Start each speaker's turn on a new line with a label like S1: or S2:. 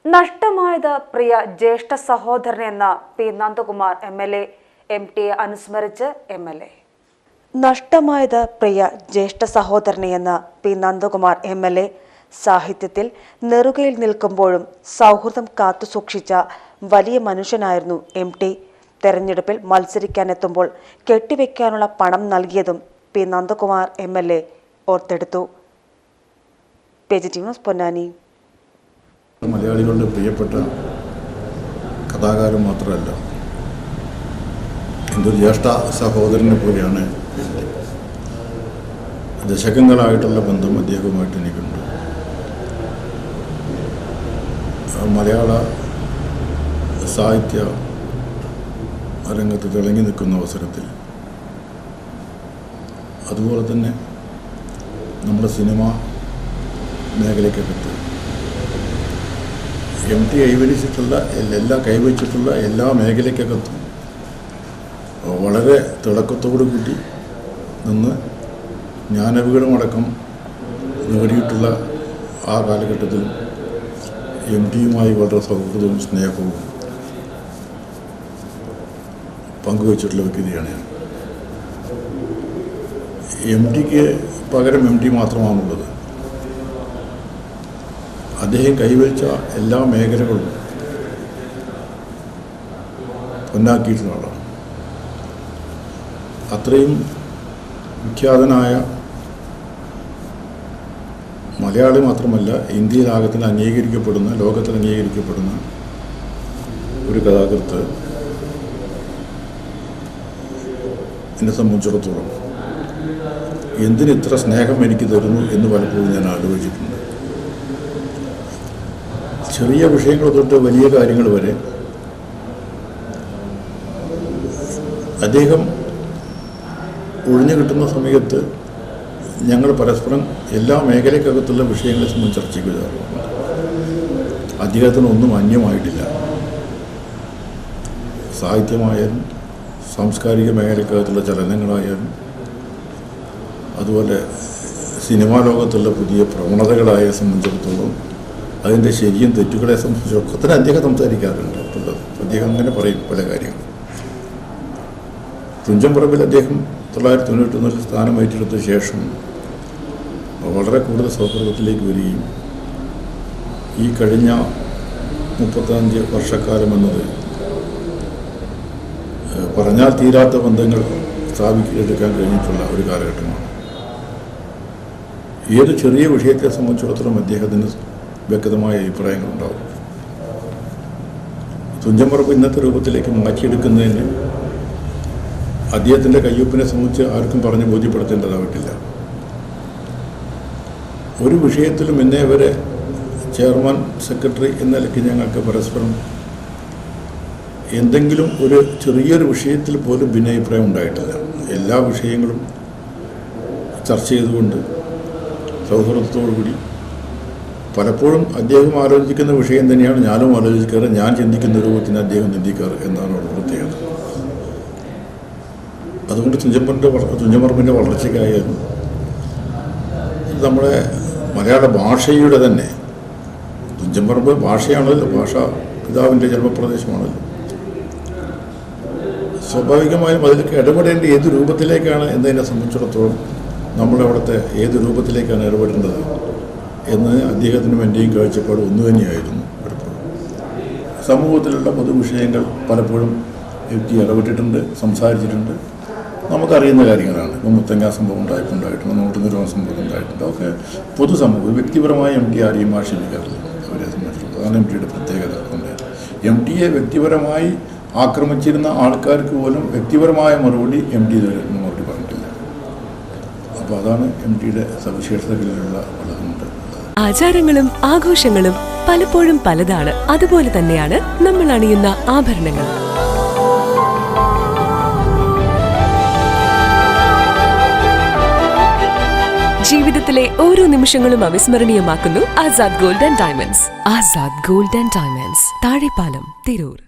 S1: നഷ്ടമായത് പ്രിയ ജ്യേഷ്ഠ സഹോദരനെന്ന P Nandakumar MLA MTയെ അനുസ്മരിച്ച് MLA. നഷ്ടമായത് പ്രിയ ജ്യേഷ്ഠ സഹോദരനെന്ന പി നന്ദകുമാർ MLA സാഹിത്യത്തിൽ നെറുകയിൽ നിൽക്കുമ്പോഴും സൗഹൃദം കാത്തുസൂക്ഷിച്ച വലിയ മനുഷ്യനായിരുന്നു MT. തെരഞ്ഞെടുപ്പിൽ മത്സരിക്കാനെത്തുമ്പോൾ കെട്ടിവെക്കാനുള്ള പണം നൽകിയതും പി നന്ദകുമാർ MLA ഓർത്തെടുത്തു. പൊന്നാനി.
S2: മലയാളികളുടെ പ്രിയപ്പെട്ട കഥാകാരൻ മാത്രമല്ല, എന്തൊരു ജ്യേഷ്ഠ സഹോദരനെ പോലെയാണ്. ദശകങ്ങളായിട്ടുള്ള ബന്ധം അദ്ദേഹവുമായിട്ട് എനിക്കുണ്ട്. മലയാള സാഹിത്യ രംഗത്ത് തിളങ്ങി നിൽക്കുന്ന അവസരത്തിൽ, അതുപോലെ തന്നെ നമ്മുടെ സിനിമ മേഖലയ്ക്കകത്ത് MT കൈവച്ചിട്ടുള്ള എല്ലാ മേഖലയ്ക്കകത്തും വളരെ തിളക്കത്തോടു കൂടി നിന്ന് ജ്ഞാനവികടമടക്കം നേടിയിട്ടുള്ള ആ കാലഘട്ടത്തിൽ MTയുമായി വളരെ സൗഹൃദവും സ്നേഹവും പങ്കുവച്ചിട്ടുള്ള വ്യക്തിയാണ് ഞാൻ. MTക്ക് പകരം MT മാത്രമാണുള്ളത്. അദ്ദേഹം കൈവരിച്ച എല്ലാ മേഖലകളും പൊന്നാക്കിയിട്ടുള്ള ആളാണ്. അത്രയും വിഖ്യാതനായ മലയാളി മാത്രമല്ല, ഇന്ത്യയിലാകത്തിൽ അംഗീകരിക്കപ്പെടുന്ന, ലോകത്തിൽ അംഗീകരിക്കപ്പെടുന്ന ഒരു കഥാകൃത്ത് എന്നെ സംബന്ധിച്ചിടത്തോളം എന്തിനിത്ര സ്നേഹം എനിക്ക് തരുന്നു എന്ന് പലപ്പോഴും ഞാൻ ആലോചിച്ചിട്ടുണ്ട്. ചെറിയ വിഷയങ്ങൾ തൊട്ട് വലിയ കാര്യങ്ങൾ വരെ അദ്ദേഹം ഒഴിഞ്ഞു കിട്ടുന്ന സമയത്ത് ഞങ്ങൾ പരസ്പരം എല്ലാ മേഖലയ്ക്കകത്തുള്ള വിഷയങ്ങളെ സംബന്ധിച്ച് ചർച്ചയ്ക്ക് വരാറുണ്ട്. അദ്ദേഹത്തിനൊന്നും അന്യമായിട്ടില്ല. സാഹിത്യമായാലും സാംസ്കാരിക മേഖലയ്ക്കകത്തുള്ള ചലനങ്ങളായാലും അതുപോലെ സിനിമാ ലോകത്തുള്ള പുതിയ പ്രവണതകളായ സംബന്ധിച്ചിടത്തോളം അതിൻ്റെ ശരിയും തെറ്റുകളെ സംബന്ധിച്ചൊക്കെ തന്നെ അദ്ദേഹം സംസാരിക്കാറുണ്ട്. അദ്ദേഹം അങ്ങനെ പറയും പല കാര്യങ്ങളും. തുഞ്ചൻപറമ്പിൽ അദ്ദേഹം 1991 സ്ഥാനം ഏറ്റെടുത്ത ശേഷം വളരെ കൂടുതൽ സൗഹൃദത്തിലേക്ക് വരികയും ഈ കഴിഞ്ഞ 35 വർഷക്കാലം എന്നത് പറഞ്ഞാൽ തീരാത്ത ബന്ധങ്ങൾ സ്ഥാപിച്ചെടുക്കാൻ കഴിഞ്ഞിട്ടുള്ള ഒരു കാലഘട്ടമാണ്. ഏത് ചെറിയ വിഷയത്തെ സംബന്ധിച്ചിടത്തോളം അദ്ദേഹത്തിന് വ്യക്തമായ അഭിപ്രായങ്ങളുണ്ടാവും. തുഞ്ചൻപറമ്പ് ഇന്നത്തെ രൂപത്തിലേക്ക് മാറ്റിയെടുക്കുന്നതിന് അദ്ദേഹത്തിൻ്റെ കയ്യൊപ്പിനെ സംബന്ധിച്ച് ആർക്കും പറഞ്ഞ് ബോധ്യപ്പെടുത്തേണ്ടതായിട്ടില്ല. ഒരു വിഷയത്തിലും ഇന്നേ വരെ ചെയർമാൻ, സെക്രട്ടറി എന്ന നിലയ്ക്ക് ഞങ്ങൾക്ക് പരസ്പരം എന്തെങ്കിലും ഒരു ചെറിയൊരു വിഷയത്തിൽ പോലും ഭിന്നാഭിപ്രായം ഉണ്ടായിട്ടില്ല. എല്ലാ വിഷയങ്ങളും ചർച്ച ചെയ്തുകൊണ്ട് സൗഹൃദത്തോടുകൂടി, പലപ്പോഴും അദ്ദേഹം ആലോചിക്കുന്ന വിഷയം തന്നെയാണ് ഞാനും ആലോചിക്കാറ്, ഞാൻ ചിന്തിക്കുന്ന രൂപത്തിന് അദ്ദേഹം ചിന്തിക്കാറ് എന്നാണ് ഒരു പ്രത്യേകത. അതുകൊണ്ട് തുഞ്ചൻപറമ്പിൻ്റെ വളർച്ചയ്ക്കായാലും നമ്മുടെ മലയാള ഭാഷയുടെ തന്നെ, തുഞ്ചൻപറമ്പ് ഭാഷയാണല്ലോ, ഭാഷാ പിതാവിൻ്റെ ജന്മപ്രദേശമാണല്ലോ. സ്വാഭാവികമായും അതിലേക്ക് ഇടപെടേണ്ട ഏത് രൂപത്തിലേക്കാണ് എന്നതിനെ സംബന്ധിച്ചിടത്തോളം നമ്മളവിടുത്തെ ഏത് രൂപത്തിലേക്കാണ് ഇടപെടേണ്ടത് എന്ന് അദ്ദേഹത്തിനും എൻ്റെയും കാഴ്ചപ്പാട് ഒന്നു തന്നെയായിരുന്നു. സമൂഹത്തിലുള്ള പൊതുവിഷയങ്ങൾ പലപ്പോഴും MT ഇടപെട്ടിട്ടുണ്ട്, സംസാരിച്ചിട്ടുണ്ട്. നമുക്കറിയുന്ന കാര്യങ്ങളാണ്. ഇപ്പം മുത്തങ്ങ സംഭവം ഉണ്ടായിട്ടുണ്ട്, നോട്ടുനിരോധന സംഭവം ഉണ്ടായിട്ടുണ്ട്. അതൊക്കെ പൊതുസമൂഹം, വ്യക്തിപരമായി MT ആരെയും ആക്ഷേപിക്കാറില്ല. അവരെ സംബന്ധിച്ചിടത്തോളം അതാണ് MTയുടെ പ്രത്യേകത. MTയെ വ്യക്തിപരമായി ആക്രമിച്ചിരുന്ന ആൾക്കാർക്ക് പോലും വ്യക്തിപരമായ മറുപടി MT ഇതുവരെ മറുപടി പറഞ്ഞിട്ടില്ല. അപ്പോൾ അതാണ് MTയുടെ സവിശേഷതകളിലുള്ള വളരുന്നുണ്ട്.
S3: ആചാരങ്ങളും ആഘോഷങ്ങളും പലപ്പോഴും പലതാണ്. അതുപോലെ തന്നെയാണ് നമ്മൾ അണിയുന്ന ആഭരണങ്ങൾ. ജീവിതത്തിലെ ഓരോ നിമിഷങ്ങളും അവിസ്മരണീയമാക്കുന്നു Azad gold and diamonds. Azad gold and diamonds, Thazhepalam, Tirur.